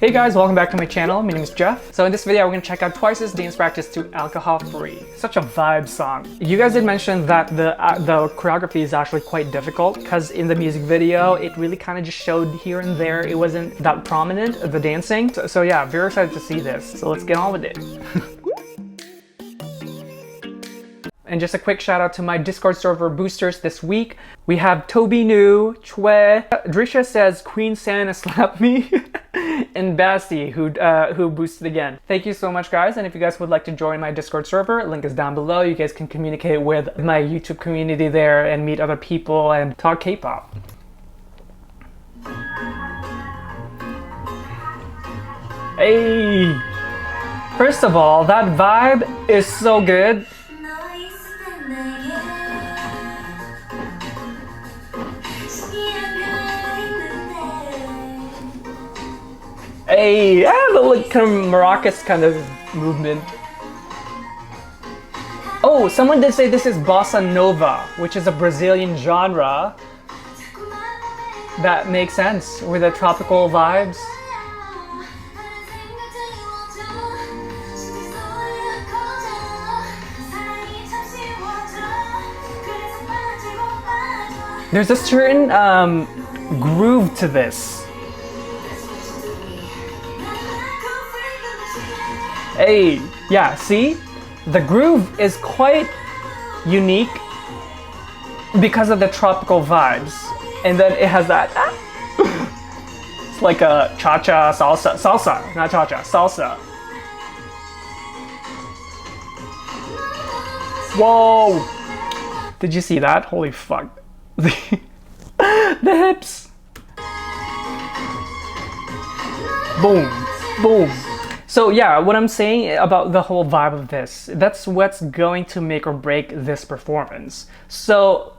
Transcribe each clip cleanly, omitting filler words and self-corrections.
Hey guys, welcome back to my channel. My name is Jeff. So in this video, we're going to check out Twice's Dance Practice to Alcohol Free. Such a vibe song. You guys did mention that the choreography is actually quite difficult because in the music video, it really kind of just showed here and there. It wasn't that prominent, the dancing. So yeah, very excited to see this. So let's get on with it. And just a quick shout out to my Discord server boosters this week. We have Toby New, Chue, Drisha says Queen Santa slapped me, and Basti who boosted again. Thank you so much guys, and if you guys would like to join my Discord server, link is down below. You guys can communicate with my YouTube community there and meet other people and talk K-pop. Hey! First of all, that vibe is so good. Hey, the like kind of maracas kind of movement. Oh, someone did say this is bossa nova, which is a Brazilian genre. That makes sense with the tropical vibes. There's a certain groove to this. Hey, yeah, see? The groove is quite unique because of the tropical vibes. And then it has that, it's like a cha-cha salsa, not cha-cha, salsa. Whoa! Did you see that? Holy fuck. The hips. Boom, boom. So yeah, what I'm saying about the whole vibe of this, that's what's going to make or break this performance. So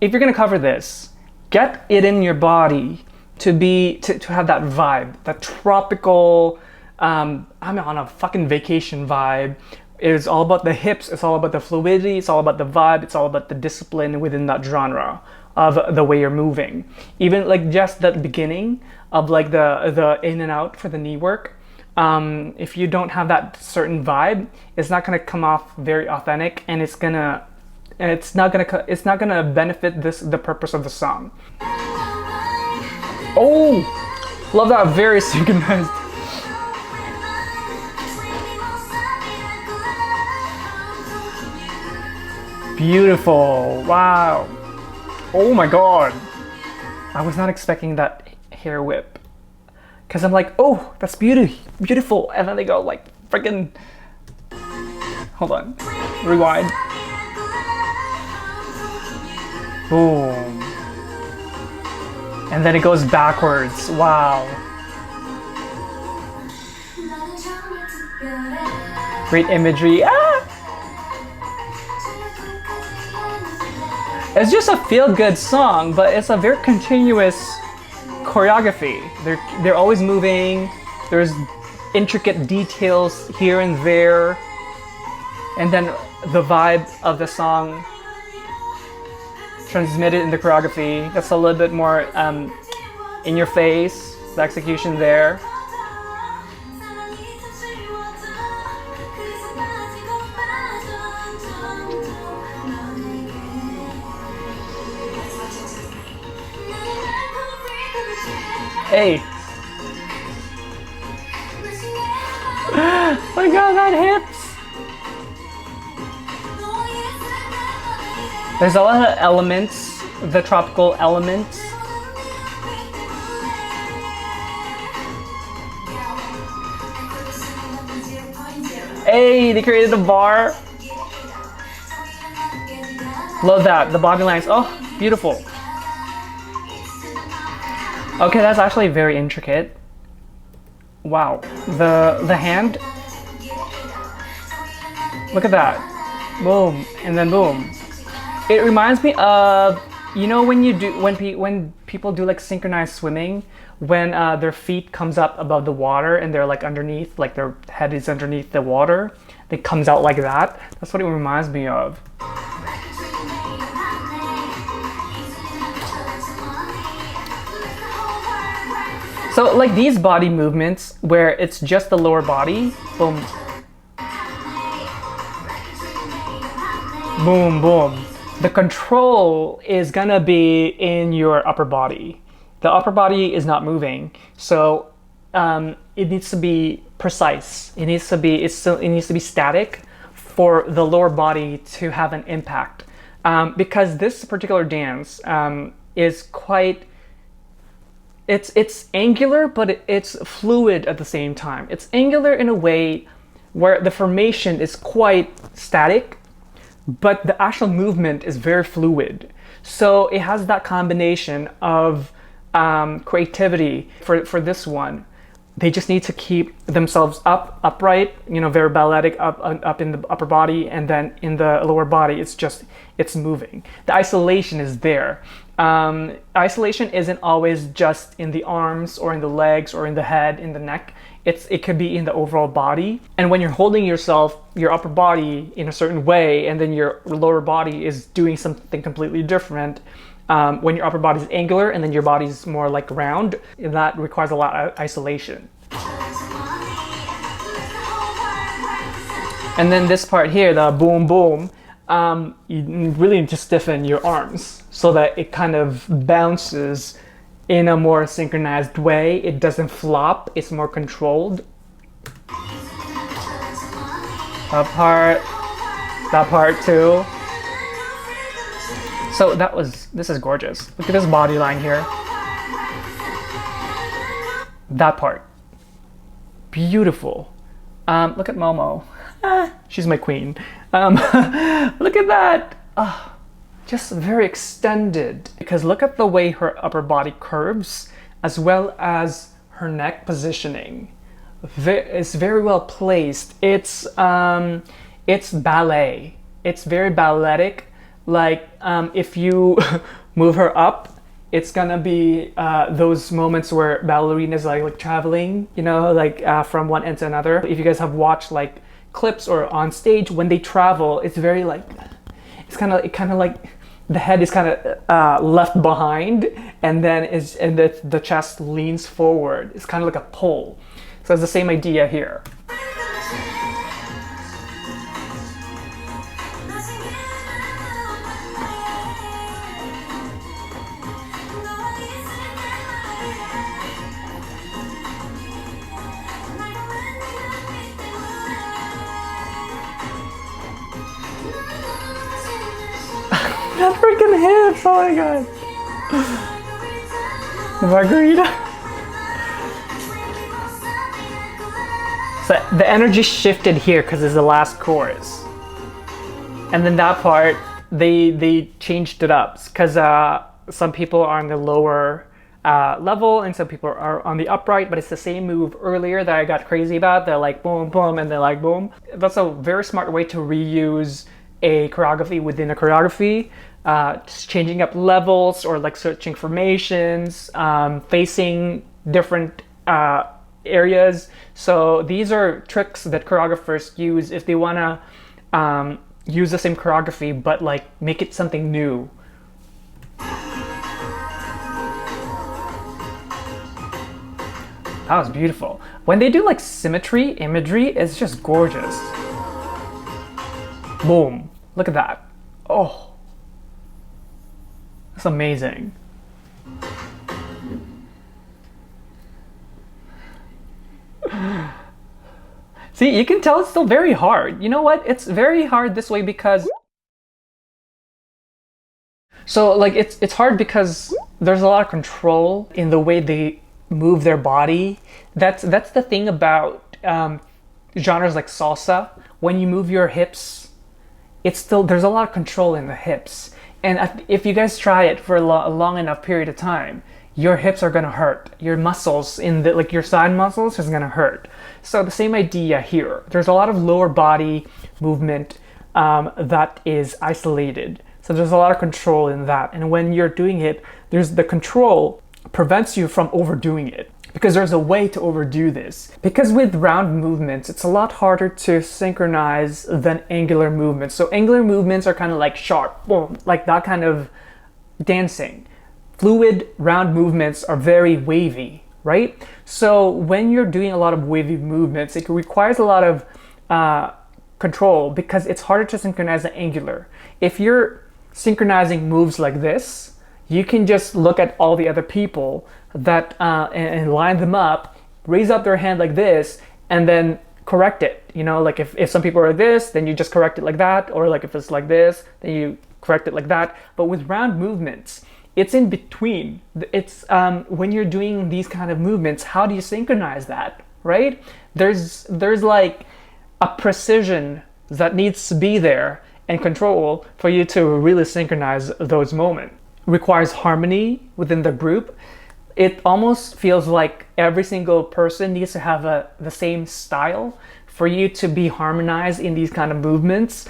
if you're gonna cover this, get it in your body to have that vibe, that tropical, I'm on a fucking vacation vibe. It's all about the hips, it's all about the fluidity, it's all about the vibe, it's all about the discipline within that genre of the way you're moving. Even like just that beginning of like the in and out for the knee work. If you don't have that certain vibe, it's not gonna come off very authentic, and it's not gonna benefit the purpose of the song. Oh, love that, very synchronized. Beautiful, wow. Oh my god, I was not expecting that hair whip. Cause I'm like, oh, that's beautiful, and then they go like freaking. Hold on, rewind. Boom, and then it goes backwards. Wow. Great imagery. It's just a feel-good song, but it's a very continuous choreography. They're always moving. There's intricate details here and there, and then the vibe of the song transmitted in the choreography. That's a little bit more in your face. The execution there. Hey. My god, that hips. There's a lot of elements, the tropical elements. Hey, they created a bar. Love that, the body lines. Oh, beautiful. Okay, that's actually very intricate. Wow, the hand. Look at that. Boom, and then boom. It reminds me of, you know, when people do like synchronized swimming, when their feet comes up above the water and they're like underneath, like their head is underneath the water. It comes out like that. That's what it reminds me of. So like these body movements where it's just the lower body, boom, boom, boom. The control is gonna be in your upper body. The upper body is not moving, so it needs to be precise. It needs to be static for the lower body to have an impact. Because this particular dance is quite. It's angular, but it's fluid at the same time. It's angular in a way where the formation is quite static, but the actual movement is very fluid. So it has that combination of creativity for this one. They just need to keep themselves upright, very balletic, up in the upper body, and then in the lower body, it's moving. The isolation is there. Isolation isn't always just in the arms or in the legs or in the head, in the neck. It could be in the overall body. And when you're holding your upper body in a certain way, and then your lower body is doing something completely different, when your upper body is angular and then your body's more like round, that requires a lot of isolation. And then this part here, the boom boom, you really need to stiffen your arms so that it kind of bounces in a more synchronized way. It doesn't flop, it's more controlled. That part too. So this is gorgeous. Look at this body line here. That part. Beautiful. Look at Momo. She's my queen. Look at that. Just very extended. Because look at the way her upper body curves, as well as her neck positioning. It's very well placed. It's ballet. It's very balletic. Like if you move her up, it's gonna be those moments where ballerinas like traveling, from one end to another. If you guys have watched like clips or on stage, when they travel, it's very like, it kind of like the head is kind of left behind, and then the chest leans forward. It's kind of like a pull. So it's the same idea here. That freaking hips, oh my god. The margarita. So the energy shifted here because it's the last chorus. And then that part, they changed it up because some people are on the lower level and some people are on the upright, but it's the same move earlier that I got crazy about. They're like boom, boom, and they're like boom. That's a very smart way to reuse a choreography within a choreography, just changing up levels or like switching formations, facing different areas. So these are tricks that choreographers use if they want to use the same choreography but like make it something new. That was beautiful. When they do like symmetry imagery, it's just gorgeous. Boom. Look at that. Oh. That's amazing. See, you can tell it's still very hard. You know what? It's very hard this way because... So, like, it's hard because there's a lot of control in the way they move their body. That's the thing about genres like salsa. When you move your hips, there's a lot of control in the hips. And if you guys try it for a long enough period of time, your hips are gonna hurt. Your muscles your side muscles is gonna hurt. So the same idea here. There's a lot of lower body movement that is isolated. So there's a lot of control in that. And when you're doing it, there's the control prevents you from overdoing it. Because there's a way to overdo this. Because with round movements, it's a lot harder to synchronize than angular movements. So angular movements are kind of like sharp, boom, like that kind of dancing. Fluid round movements are very wavy, right? So when you're doing a lot of wavy movements, it requires a lot of control because it's harder to synchronize the angular. If you're synchronizing moves like this, you can just look at all the other people that and line them up, raise up their hand like this, and then correct it. You know, like if some people are like this, then you just correct it like that, or like if it's like this, then you correct it like that. But with round movements, it's in between. It's when you're doing these kind of movements, how do you synchronize that, right? There's like a precision that needs to be there and control for you to really synchronize those moments. Requires harmony within the group. It almost feels like every single person needs to have the same style for you to be harmonized in these kind of movements,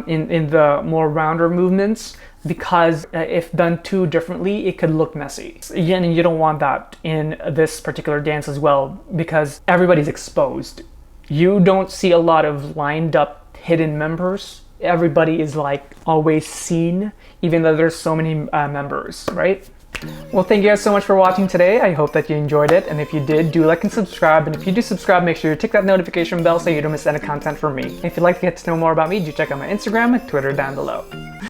in the more rounder movements, because if done too differently, it could look messy. And you don't want that in this particular dance as well, because everybody's exposed. You don't see a lot of lined up hidden members. Everybody is like always seen, even though there's so many members, right? Well, thank you guys so much for watching today. I hope that you enjoyed it. And if you did, do like and subscribe. And if you do subscribe, make sure you tick that notification bell so you don't miss any content from me. And if you'd like to get to know more about me, do check out my Instagram and Twitter down below.